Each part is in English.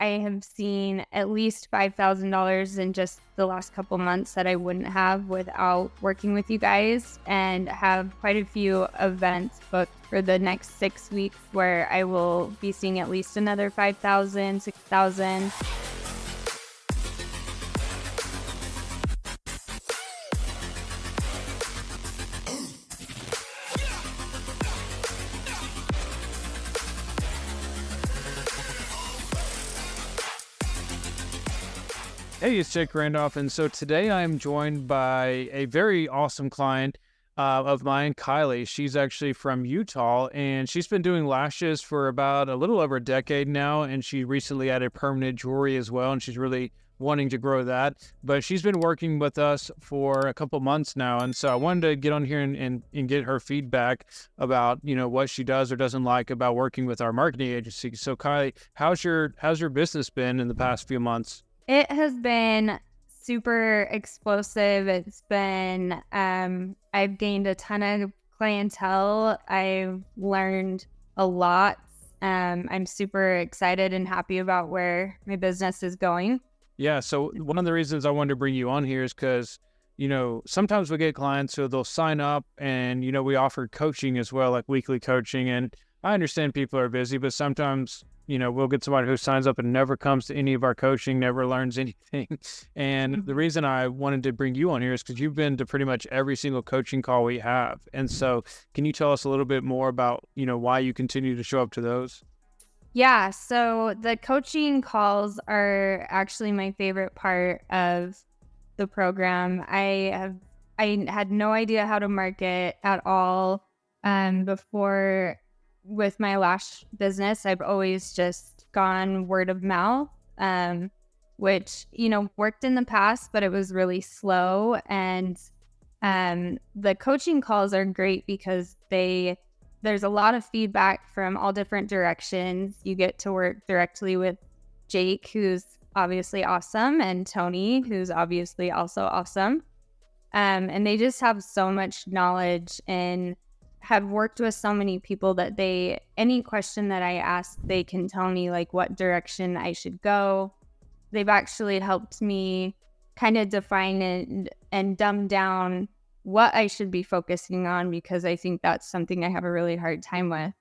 I have seen at least $5,000 in just the last couple months that I wouldn't have without working with you guys, and have quite a few events booked for the next 6 weeks where I will be seeing at least another 5,000, 6,000. Hey, it's Jake Randolph, and so today I'm joined by a very awesome client of mine, Kylee. She's actually from Utah, and she's been doing lashes for about a little over a decade now, and she recently added permanent jewelry as well, and she's really wanting to grow that. But she's been working with us for a couple months now, and so I wanted to get on here and get her feedback about, what she does or doesn't like about working with our marketing agency. So Kylee, how's your business been in the past few months? It has been super explosive. It's been, I've gained a ton of clientele. I've learned a lot. I'm super excited and happy about where my business is going. Yeah, so one of the reasons I wanted to bring you on here is because, sometimes we get clients who they'll sign up and, we offer coaching as well, like weekly coaching. And I understand people are busy, but sometimes, we'll get somebody who signs up and never comes to any of our coaching, never learns anything. And the reason I wanted to bring you on here is because you've been to pretty much every single coaching call we have. And so can you tell us a little bit more about, why you continue to show up to those? Yeah, so the coaching calls are actually my favorite part of the program. I had no idea how to market at all before with my lash business. I've always just gone word of mouth, which, worked in the past, but it was really slow. And the coaching calls are great because there's a lot of feedback from all different directions. You get to work directly with Jake, who's obviously awesome, and Tony, who's obviously also awesome. And they just have so much knowledge and have worked with so many people that any question that I ask, they can tell me like what direction I should go. They've actually helped me kind of define and dumb down what I should be focusing on, because I think that's something I have a really hard time with.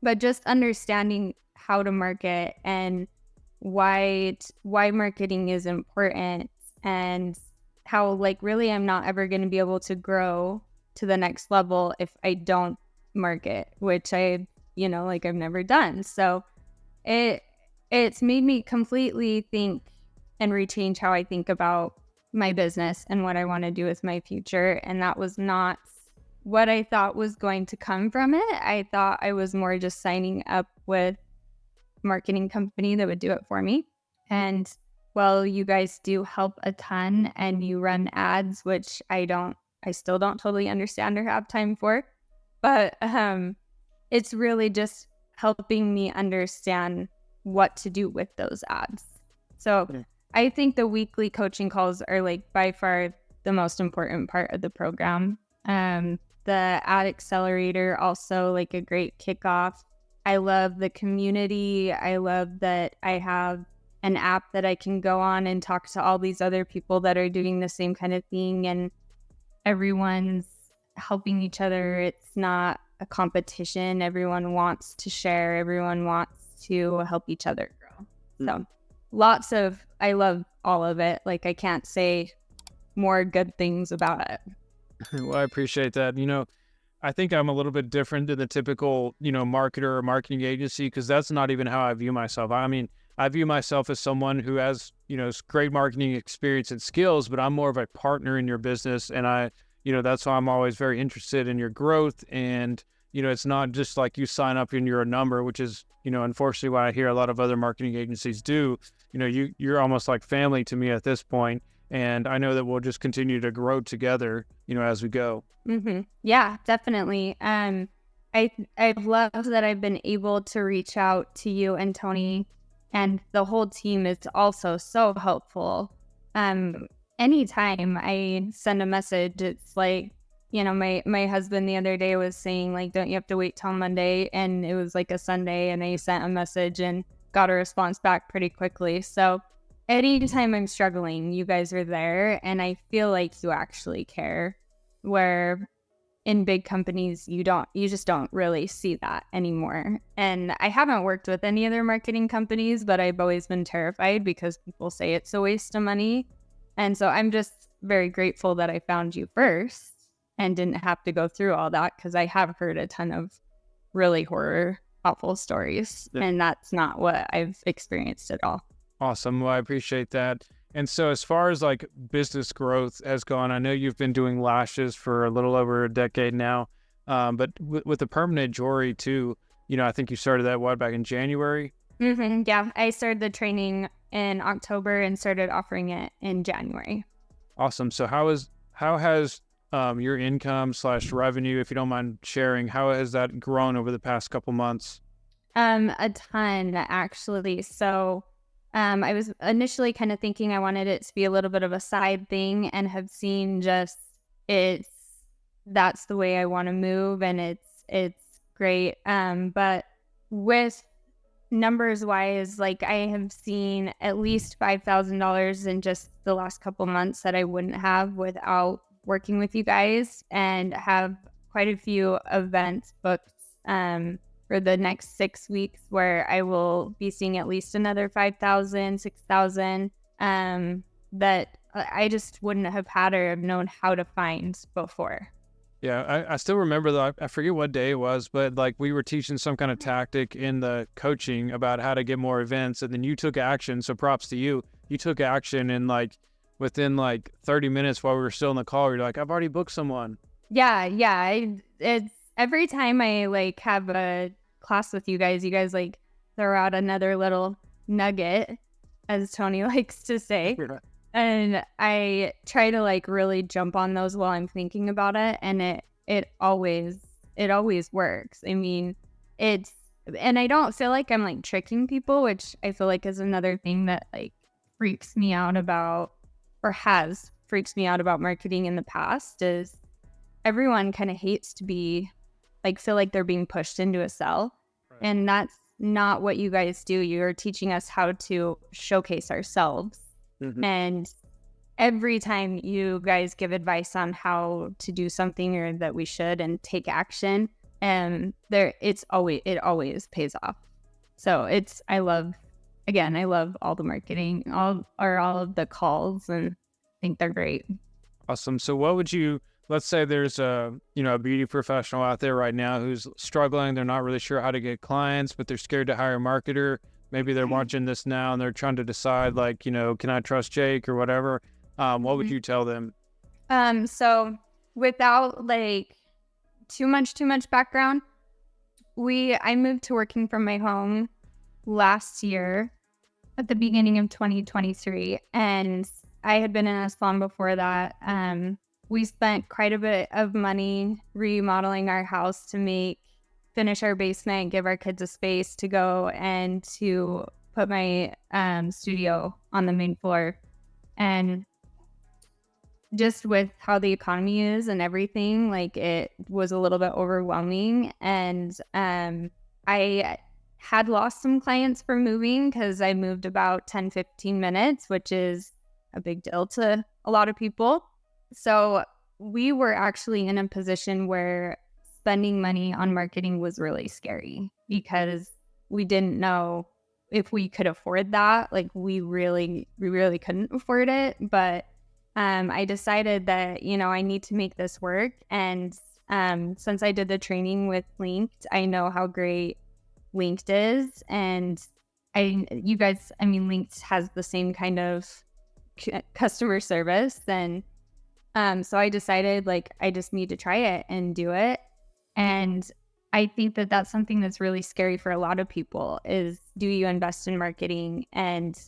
But just understanding how to market and why marketing is important, and how like really I'm not ever going to be able to grow to the next level if I don't market, which I've never done. So it's made me completely think and rechange how I think about my business and what I want to do with my future. And that was not what I thought was going to come from it. I thought I was more just signing up with a marketing company that would do it for me. And well, you guys do help a ton, and you run ads, which I still don't totally understand or have time for, but it's really just helping me understand what to do with those ads. So I think the weekly coaching calls are like by far the most important part of the program. The ad accelerator also like a great kickoff. I love the community. I love that I have an app that I can go on and talk to all these other people that are doing the same kind of thing, and everyone's helping each other. It's not a competition. Everyone wants to share. Everyone wants to help each other grow. So I love all of it. Like I can't say more good things about it. Well, I appreciate that. I think I'm a little bit different than the typical, marketer or marketing agency, because that's not even how I view myself. I mean, I view myself as someone who has, great marketing experience and skills, but I'm more of a partner in your business. And that's why I'm always very interested in your growth. And, it's not just like you sign up and you're a number, which is, unfortunately what I hear a lot of other marketing agencies do. You're almost like family to me at this point. And I know that we'll just continue to grow together, as we go. Mm-hmm. Yeah, definitely. I've loved that I've been able to reach out to you and Tony, and the whole team is also so helpful. Anytime I send a message, it's like, my husband the other day was saying like, don't you have to wait till Monday? And it was like a Sunday, and I sent a message and got a response back pretty quickly. So anytime I'm struggling, you guys are there, and I feel like you actually care. Where in big companies, you just don't really see that anymore. And I haven't worked with any other marketing companies, but I've always been terrified because people say it's a waste of money. And so I'm just very grateful that I found you first and didn't have to go through all that, because I have heard a ton of really horror, awful stories. Yeah. And that's not what I've experienced at all. Awesome. Well, I appreciate that. And so as far as like business growth has gone, I know you've been doing lashes for a little over a decade now. But with the permanent jewelry too, I think you started that back in January. Yeah, I started the training in October and started offering it in January. Awesome. So how has your income / revenue, if you don't mind sharing, how has that grown over the past couple months? A ton, actually. So I was initially kind of thinking I wanted it to be a little bit of a side thing, and have seen just it's that's the way I want to move, and it's great. But with numbers wise, like, I have seen at least $5,000 in just the last couple months that I wouldn't have without working with you guys, and have quite a few events booked for the next 6 weeks, where I will be seeing at least another 5,000, 6,000 that I just wouldn't have had or have known how to find before. Yeah, I still remember that. I forget what day it was, but like we were teaching some kind of tactic in the coaching about how to get more events, and then you took action. So props to you. You took action, and like within like 30 minutes while we were still in the call, you're like, I've already booked someone. Yeah. It's every time I like have a class with you guys like throw out another little nugget, as Tony likes to say. Yeah. And I try to like really jump on those while I'm thinking about it. And it always works. I mean, and I don't feel like I'm like tricking people, which I feel like is another thing that like freaks me out about, or has freaks me out about marketing in the past, is everyone kind of hates to be like, feel like they're being pushed into a cell. Right. And that's not what you guys do. You're teaching us how to showcase ourselves. Mm-hmm. And every time you guys give advice on how to do something, or that we should and take action, and it always pays off. So I love all the marketing, all of the calls, and I think they're great. Awesome. So let's say there's a beauty professional out there right now who's struggling. They're not really sure how to get clients, but they're scared to hire a marketer. Maybe they're watching this now and they're trying to decide, like, can I trust Jake or whatever? What would you tell them? So without like too much background, I moved to working from my home last year at the beginning of 2023, and I had been in a salon before that. We spent quite a bit of money remodeling our house to finish our basement, give our kids a space to go, and to put my studio on the main floor. And just with how the economy is and everything, like, it was a little bit overwhelming. And I had lost some clients for moving, because I moved about 10-15 minutes, which is a big deal to a lot of people. So we were actually in a position where spending money on marketing was really scary, because we didn't know if we could afford that. Like, we really couldn't afford it. But I decided that, I need to make this work. And since I did the training with Linked, I know how great Linked is. And Linked has the same kind of customer service. And so I decided, like, I just need to try it and do it. And I think that that's something that's really scary for a lot of people, is, do you invest in marketing, and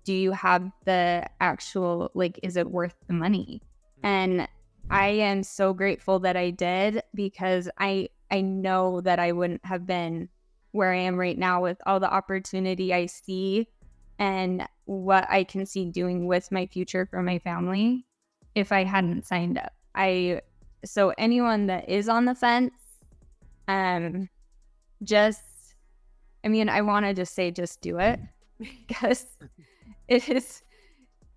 do you have the actual, like, is it worth the money? And I am so grateful that I did, because I know that I wouldn't have been where I am right now with all the opportunity I see and what I can see doing with my future for my family if I hadn't signed up. So anyone that is on the fence, just I mean, I want to just say, just do it because it is,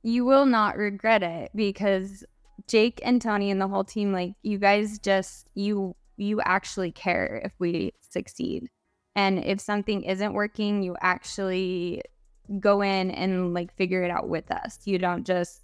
you will not regret it because Jake and Tony and the whole team, like you guys just, you actually care if we succeed. And if something isn't working, you actually go in and like figure it out with us. You don't just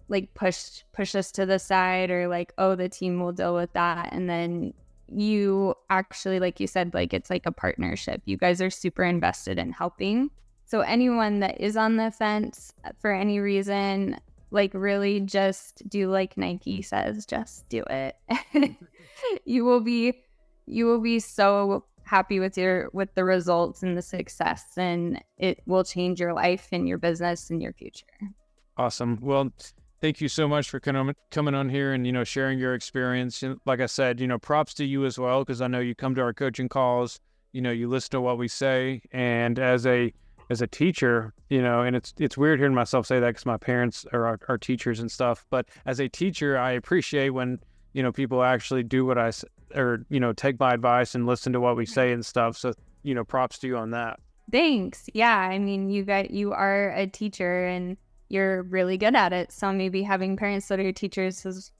like push us to the side or like, oh, the team will deal with that. And then you actually, like you said, like it's like a partnership. You guys are super invested in helping. So anyone that is on the fence for any reason, like really just do like Nike says, just do it. you will be so happy with the results and the success, and it will change your life and your business and your future. Awesome. Well, thank you so much for coming on here and, sharing your experience. And like I said, props to you as well, because I know you come to our coaching calls, you listen to what we say. And as a teacher, and it's weird hearing myself say that because my parents are our teachers and stuff. But as a teacher, I appreciate when, people actually do what I or, take my advice and listen to what we say and stuff. So, props to you on that. Thanks. Yeah. I mean, you are a teacher and you're really good at it. So maybe having parents that are your teachers has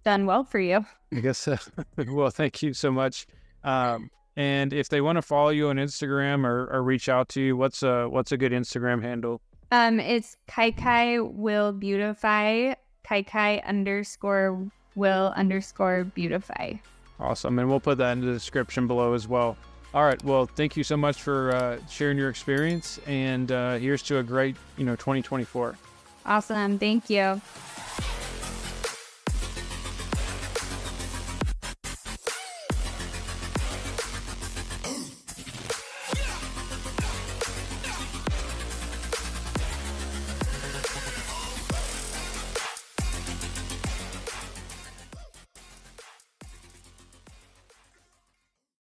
done well for you. I guess so. Well, thank you so much. And if they want to follow you on Instagram or reach out to you, what's a good Instagram handle? It's Kylee will beautify, Kylee_will_beautify. Awesome. And we'll put that in the description below as well. All right. Well, thank you so much for sharing your experience. And here's to a great, 2024. Awesome. Thank you.